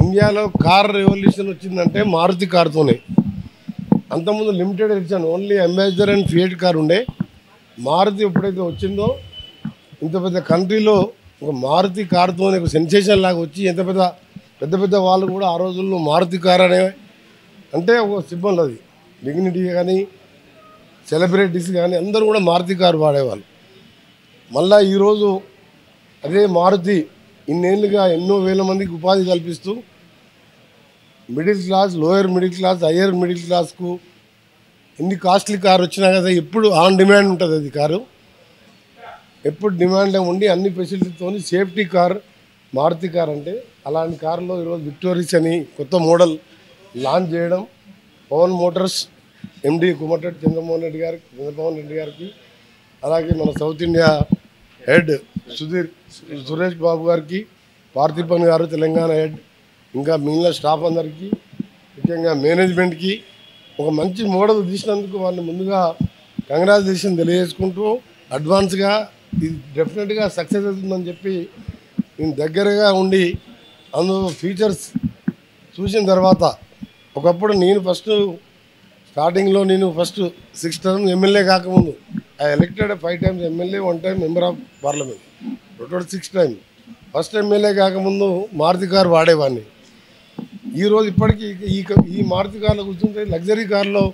ఇండియాలో car revolution వచ్చిందంటే మారుతి కార్తోనే. అంతకుముందు limited edition only Ambassador and Fiat car ఉండే. మారుతి ఎప్పుడైతే వచ్చిందో ఇంత పెద్ద కంట్రీలో ఒక మారుతి కార్తోనే ఒక సెన్సేషన్ లాగా వచ్చి ఎంత పెద్ద పెద్ద వాళ్ళు కూడా ఆ రోజుల్లో మారుతి కార్ అనే అంటే ఒక సింబల్. అది డిగ్నిటీ కానీ సెలబ్రిటీస్ కానీ అందరూ కూడా మారుతి కారు వాడేవాళ్ళు. మళ్ళీ ఈరోజు అదే మారుతి ఇన్నేళ్ళుగా ఎన్నో వేల మందికి ఉపాధి కల్పిస్తూ middle class, lower middle class, higher middle క్లాస్కు ఎన్ని కాస్ట్లీ కారు వచ్చినా కదా ఎప్పుడు ఆన్ డిమాండ్ ఉంటుంది. అది కారు ఎప్పుడు డిమాండ్లో ఉండి అన్ని ఫెసిలిటీతో సేఫ్టీ కార్ మారుతి కార్ అంటే. అలాంటి కారులో ఈరోజు విక్టోరియస్ అని కొత్త మోడల్ లాంచ్ చేయడం పవన్ మోటార్స్ ఎండి కుమ్మటెడ్డి చంద్రమోహన్ రెడ్డి గారికి, అలాగే మన south India head Suresh Babu గారికి, పార్థిపన్ గారు తెలంగాణ హెడ్, ఇంకా మిగిలిన స్టాఫ్ అందరికీ, ముఖ్యంగా మేనేజ్మెంట్కి ఒక మంచి మోడల్ తీసినందుకు వాళ్ళని ముందుగా కంగ్రాచులేషన్ తెలియజేసుకుంటూ అడ్వాన్స్గా ఇది డెఫినెట్గా సక్సెస్ అవుతుందని చెప్పి నేను దగ్గరగా ఉండి అందులో ఫీచర్స్ చూసిన తర్వాత ఒకప్పుడు నేను స్టార్టింగ్లో 6 టర్మ్ ఎమ్మెల్యే కాకముందు I elected 5 times MLA, 1 time member of parliament, total 6 times. First MLA కాకముందు మారుతి కారు వాడేవాడిని. ఈరోజు ఇప్పటికీ ఈ మారుతి కార్లో కూర్చుంటే లగ్జరీ కార్లో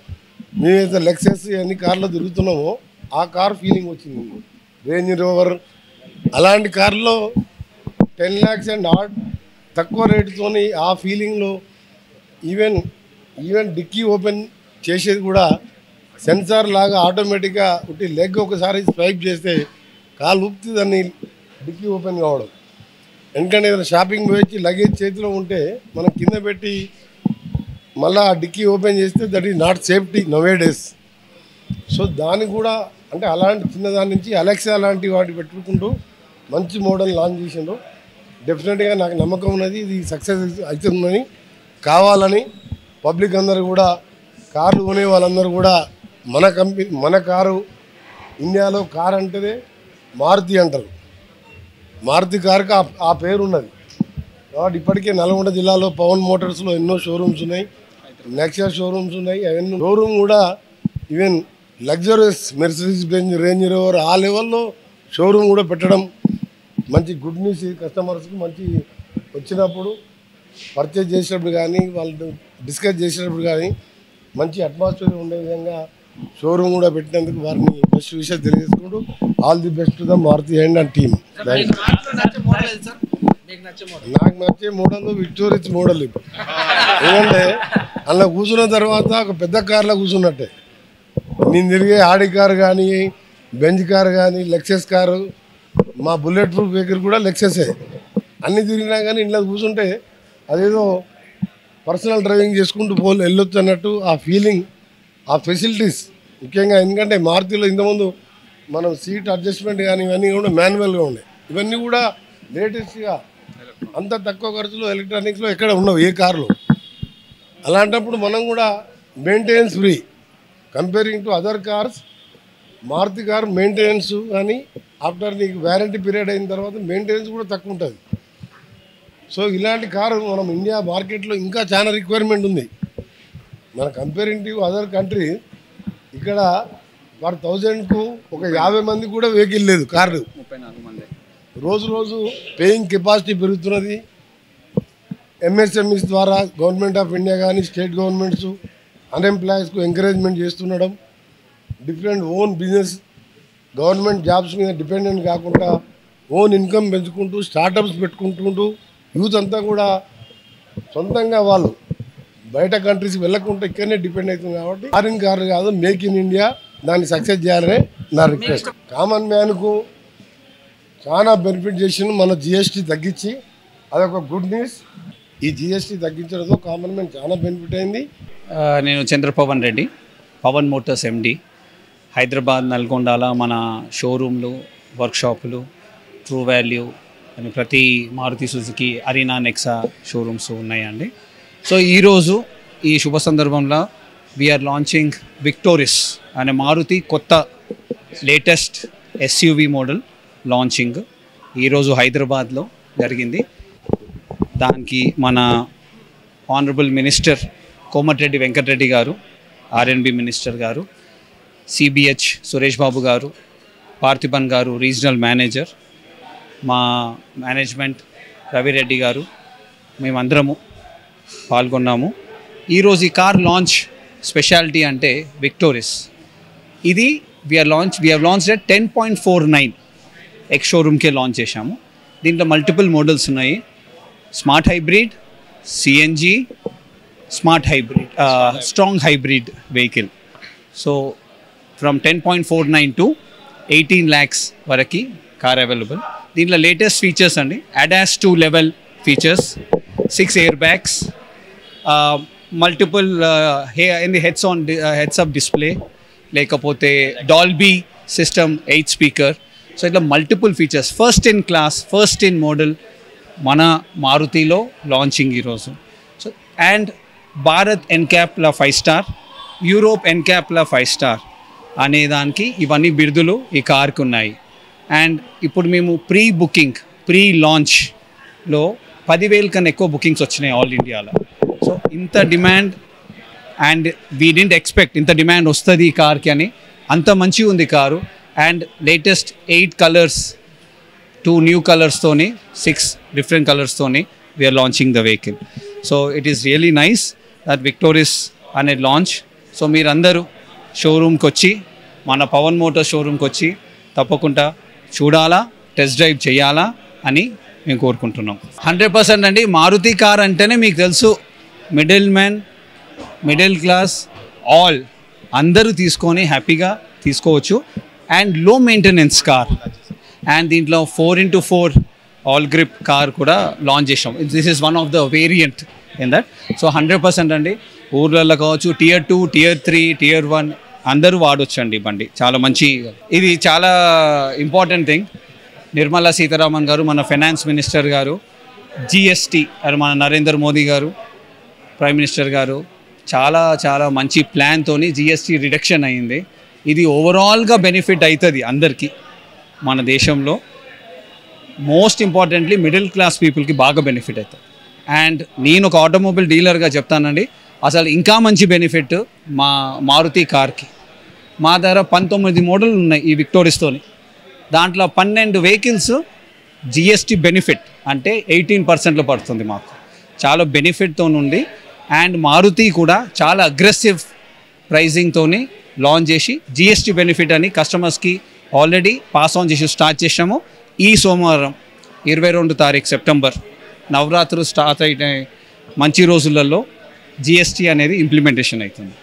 మేమైతే లెక్సస్ అన్ని కార్లో తిరుగుతున్నామో ఆ కార్ ఫీలింగ్ వచ్చింది. రేంజ్ రోవర్ అలాంటి కార్లో 10 lakhs అండ్ తక్కువ రేటుతోని ఆ ఫీలింగ్లో ఈవెన్ డిక్కీ ఓపెన్ చేసేది కూడా సెన్సార్ లాగా ఆటోమేటిక్గా ఒకటి లెగ్ ఒకసారి స్వైప్ చేస్తే కాలు ఊపితే దాన్ని డిక్కీ ఓపెన్ కావడం. ఎందుకంటే ఏదైనా షాపింగ్ పోయి లగేజ్ చేతిలో ఉంటే మనం కింద పెట్టి మళ్ళీ ఆ డిక్కీ ఓపెన్ చేస్తే that is not safety nowadays. So దానికి కూడా అంటే అలాంటి చిన్నదాని నుంచి అలెక్సా లాంటి వాటి పెట్టుకుంటూ మంచి మోడల్ లాంచ్ చేసిండ్రు. డెఫినెట్గా నాకు నమ్మకం ఉన్నది ఇది సక్సెస్ అవుతుందని. కావాలని పబ్లిక్ అందరూ కూడా కార్లు కొనే వాళ్ళందరూ కూడా మన కారు ఇండియాలో కార్ అంటేనే మారుతి అంటారు. మారుతి కారుకి ఆ పేరు ఉన్నది కాబట్టి ఇప్పటికే నల్గొండ జిల్లాలో పవన్ మోటార్స్లో ఎన్నో షోరూమ్స్ ఉన్నాయి, నెక్సా షోరూమ్స్ ఉన్నాయి. అవన్నీ షోరూమ్ కూడా even luxurious Mercedes Benz, range rover ఆ లెవెల్లో షోరూమ్ కూడా పెట్టడం మంచి గుడ్ న్యూస్. కస్టమర్స్కి మంచి వచ్చినప్పుడు పర్చేజ్ చేసేటప్పుడు కానీ వాళ్ళు డిస్కస్ చేసేటప్పుడు కానీ మంచి అట్మాస్ఫియర్ ఉండే విధంగా షోరూమ్ కూడా పెట్టినందుకు వారిని బెస్ట్ విషయం తెలియజేసుకుంటూ all the best to the Maruti and team. నాకు నచ్చే మోడల్ విక్టోరియస్ మోడల్. ఇప్పుడు ఎందుకంటే అలా కూర్చున్న తర్వాత ఒక పెద్ద కార్లో కూర్చున్నట్టే. నేను తిరిగే ఆడి కారు కానీ, బెంజ్ కారు కానీ, లెక్సస్ కారు, మా బుల్లెట్ ప్రూఫ్ వెహికల్ కూడా లెక్ససే. అన్నీ తిరిగినా కానీ ఇంట్లో కూర్చుంటే అదేదో పర్సనల్ డ్రైవింగ్ చేసుకుంటూ వెళ్ళొచ్చు అన్నట్టు ఆ ఫీలింగ్, ఆ ఫెసిలిటీస్ ముఖ్యంగా. ఎందుకంటే మారుతిలో ఇంతకుముందు మనం సీట్ అడ్జస్ట్మెంట్ కానీ ఇవన్నీ కూడా మాన్యువల్గా ఉన్నాయి. ఇవన్నీ కూడా లేటెస్ట్గా అంత తక్కువ ఖర్చులో ఎలక్ట్రానిక్స్లో ఎక్కడ ఉండవు ఏ కార్లో. అలాంటప్పుడు మనం కూడా maintenance free comparing to other cars. Maruti car maintenance కానీ ఆఫ్టర్ నీకు వ్యారంటీ పీరియడ్ అయిన తర్వాత మెయింటెనెన్స్ కూడా తక్కువ ఉంటుంది. సో ఇలాంటి కారు మనం ఇండియా మార్కెట్లో ఇంకా చాలా రిక్వైర్మెంట్ ఉంది. మన కంపేరింగ్ టు అదర్ కంట్రీ ఇక్కడ పర్ 1000కు ఒక 50 మంది కూడా వెహికల్ లేదు కారు. రోజు పేయింగ్ కెపాసిటీ పెరుగుతున్నది. ఎంఎస్ఎంఈస్ ద్వారా గవర్నమెంట్ ఆఫ్ ఇండియా కానీ స్టేట్ గవర్నమెంట్స్ అన్ఎంప్లాయీస్కు ఎంకరేజ్మెంట్ చేస్తుండడం, different own business government jobs మీద డిపెండెంట్ కాకుండా ఓన్ ఇన్కమ్ పెంచుకుంటూ స్టార్టప్స్ పెట్టుకుంటూ యూత్ అంతా కూడా సొంతంగా వాళ్ళు బయట కంట్రీస్కి వెళ్ళకుండా ఇక్కడనే డిపెండ్ అవుతుంది. కాబట్టి ఫారిన్ కార్లు కాదు, మేక్ ఇన్ ఇండియా దాన్ని సక్సెస్ చేయాలనే నా రిక్వెస్ట్. కామన్ మ్యాన్కు చాలా బెనిఫిట్ చేసిన మన జిఎస్టీ తగ్గించి అదొక గుడ్ న్యూస్. ఈ జిఎస్టీ తగ్గించడంతో కామన్ మ్యాన్ చాలా బెనిఫిట్ అయింది. నేను చంద్రపవన్ రెడ్డి, పవన్ మోటార్స్ ఎండి. హైదరాబాద్, నల్గొండలో మన షోరూమ్లు, వర్క్షాపులు, ట్రూ వాల్యూ అని ప్రతి Maruti Suzuki, Arena, Nexa showrooms ఉన్నాయండి. సో ఈరోజు ఈ శుభ సందర్భంలో వీఆర్ లాంచింగ్ విక్టోరియస్ అనే మారుతి కొత్త లేటెస్ట్ ఎస్యూవి మోడల్ లాంచింగ్ ఈరోజు హైదరాబాద్లో జరిగింది. దానికి మన ఆనరబుల్ మినిస్టర్ కోమటిరెడ్డి వెంకటరెడ్డి గారు, ఆర్ఎన్బి మినిస్టర్ గారు, సిబిహెచ్ సురేష్ బాబు గారు, పార్థిబన్ గారు రీజనల్ మేనేజర్, మా మేనేజ్మెంట్ రవిరెడ్డి గారు, మేమందరము పాల్గొన్నాము. ఈరోజు ఈ కార్ లాంచ్ స్పెషాలిటీ అంటే విక్టోరిస్. ఇది we have launch at 10.49 X షోరూమ్కే launch చేశాము. దీంట్లో మల్టిపుల్ మోడల్స్ ఉన్నాయి. Smart hybrid, CNG, smart hybrid, strong hybrid vehicle. So from 10.49 to 18 lakhs వరకు కార్ అవైలబుల్. దీంట్లో లేటెస్ట్ ఫీచర్స్ అండి, ADAS 2 level features, 6 air bags, multiple heads up display, లేకపోతే Dolby system, 8 speaker. So ఇట్లా multiple features, first in class, first in model మన మారుతిలో launching ఈరోజు. So and Bharat ఎన్క్యాప్ల 5 star, Europe ఎన్క్యాప్ల 5 స్టార్ అనే దానికి ఇవన్నీ బిరుదులు ఈ కార్కి ఉన్నాయి. అండ్ ఇప్పుడు మేము ప్రీ లాంచ్లో 10,000 కన్నా ఎక్కువ బుకింగ్స్ వచ్చినాయి ఆల్ ఇండియాలో. సో ఇంత demand, and we didn't expect ఇంత డిమాండ్ వస్తుంది ఈ కార్కి అని. అంత మంచిగా ఉంది car. And latest 8 colours, 2 new కలర్స్తోని, 6 డిఫరెంట్ కలర్స్తోని we are launching the vehicle. So it is really nice that Victoris అనే లాంచ్. సో మీరందరూ షోరూమ్కి వచ్చి, మన పవన్ మోటార్ షోరూమ్కి వచ్చి తప్పకుండా చూడాలా, టెస్ట్ డ్రైవ్ చేయాలా అని మేము కోరుకుంటున్నాం. 100% అండి. మారుతి కార్ అంటేనే మీకు తెలుసు, మిడిల్ క్లాస్ ఆల్ అందరూ తీసుకొని హ్యాపీగా తీసుకోవచ్చు. అండ్ లో మెయింటెనెన్స్ కార్. అండ్ దీంట్లో 4x4 ఆల్ గ్రిప్ కార్ కూడా లాంచ్ చేసాం. This is one of the variant in that. So 100% అండి. ఊర్లలో కావచ్చు, Tier 2, Tier 3, Tier 1 అందరూ వాడవచ్చు అండి బండి. చాలా మంచి, ఇది చాలా ఇంపార్టెంట్ థింగ్. నిర్మలా సీతారామన్ గారు, మన ఫైనాన్స్ మినిస్టర్ గారు, GST మన నరేంద్ర మోదీ గారు, ప్రైమ్ మినిస్టర్ గారు చాలా మంచి ప్లాన్తోని GST రిడక్షన్ అయ్యింది. ఇది ఓవరాల్గా బెనిఫిట్ అవుతుంది అందరికీ మన దేశంలో. మోస్ట్ ఇంపార్టెంట్లీ మిడిల్ క్లాస్ పీపుల్కి బాగా బెనిఫిట్ అవుతుంది. అండ్ నేను ఒక ఆటోమొబైల్ డీలర్గా చెప్తానండి, అసలు ఇంకా మంచి బెనిఫిట్ మా మారుతి కార్కి. మా దగ్గర 19 మోడల్ ఉన్నాయి ఈ విక్టోరిస్తోని. దాంట్లో 12 వెహికల్స్ GST బెనిఫిట్ అంటే 18%లో పడుతుంది మాకు. చాలా బెనిఫిట్తో ఉంది. అండ్ మారుతి కూడా చాలా అగ్రెసివ్ ప్రైజింగ్తోని లాంచ్ చేసి GST బెనిఫిట్ అని కస్టమర్స్కి ఆల్రెడీ పాస్ ఆన్ చేసి స్టార్ట్ చేసాము. ఈ సోమవారం 22 తారీఖు సెప్టెంబర్ నవరాత్రులు స్టార్ట్ అయిన మంచి రోజులలో GST అనేది ఇంప్లిమెంటేషన్ అవుతుంది.